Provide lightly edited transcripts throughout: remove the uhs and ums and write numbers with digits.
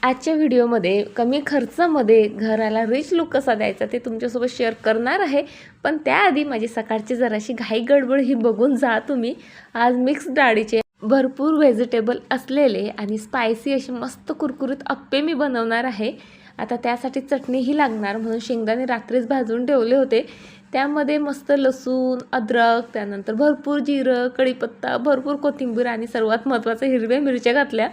आजच्या व्हिडिओमध्ये कमी खर्चामध्ये घराला रिच लुक कसा द्यायचा ते तुमच्यासोबत शेअर करणार आहे. पण त्याआधी माझी सकाळची जराशी घाई गडबड ही बघून जा तुम्ही. आज मिक्स डाळीचे भरपूर व्हेजिटेबल असलेले आणि स्पायसी असे मस्त कुरकुरीत अप्पे मी बनवणार आहे. आता त्यासाठी चटणीही लागणार, म्हणून शेंगदाणे रात्रीच भाजून ठेवले होते. त्यामध्ये मस्त लसूण, अद्रक, त्यानंतर भरपूर जिरं, कढीपत्ता, भरपूर कोथिंबीर आणि सर्वात महत्त्वाचं हिरव्या मिरच्या घातल्या.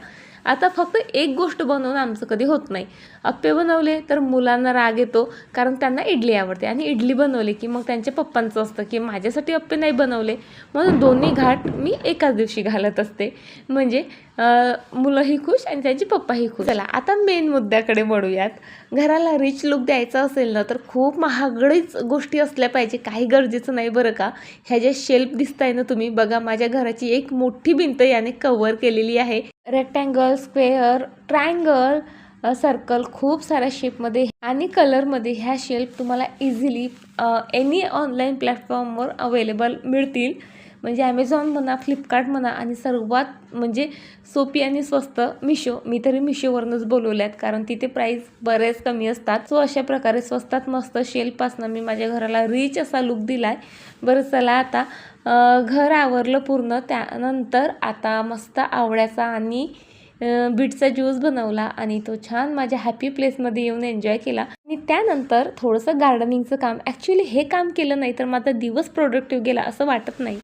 आता फक्त एक गोष्ट बनवून आमचं कधी होत नाही. अप्पे बनवले तर मुलांना राग येतो, कारण त्यांना इडली आवडते आणि इडली बनवली की मग त्यांच्या पप्पांचं असतं की माझ्यासाठी अप्पे नाही बनवले. म्हणून दोन्ही घाट मी एकाच दिवशी घालत असते, म्हणजे मुलंही खुश आणि त्यांचे पप्पाही खुश. चला आता मेन मुद्द्याकडे वळूयात. घराला रिच लुक द्यायचा असेल ना तर खूप महागडीच गोष्टी असल्या पाहिजे, काही गरजेचं नाही बरं का. ह्या ज्या शेल्फ दिसताय ना तुम्ही, बघा माझ्या घराची एक मोठी भिंत याने कव्हर केलेली आहे. रेक्टँगल, स्क्वेअर, ट्रायंगल, सर्कल, खूप साऱ्या शेपमध्ये आणि कलरमध्ये ह्या शेल्फ तुम्हाला इझिली एनी ऑनलाईन प्लॅटफॉर्मवर अवेलेबल मिळतील. म्हणजे ॲमेझॉन म्हणा, फ्लिपकार्ट म्हणा, आणि सर्वात म्हणजे सोपी आणि स्वस्त मिशो. मी तरी मिशोवरूनच बोलवल्यात, कारण तिथे प्राईस बरेच कमी असतात. सो अशा प्रकारे स्वस्तात मस्त शेल्फपासनं मी माझ्या घराला रिच असा लुक दिला आहे. बरं चला आता घर आवरलं पूर्ण. त्यानंतर आता मस्त आवळ्याचा आणि बीटचा ज्यूस बनवला आणि तो छान माझ्या हॅपी प्लेसमध्ये येऊन एन्जॉय केला. आणि त्यानंतर थोडंसं गार्डनिंगचं काम. ॲक्च्युली हे काम केलं नाही तर माझा दिवस प्रोडक्टिव्ह गेला असं वाटत नाही.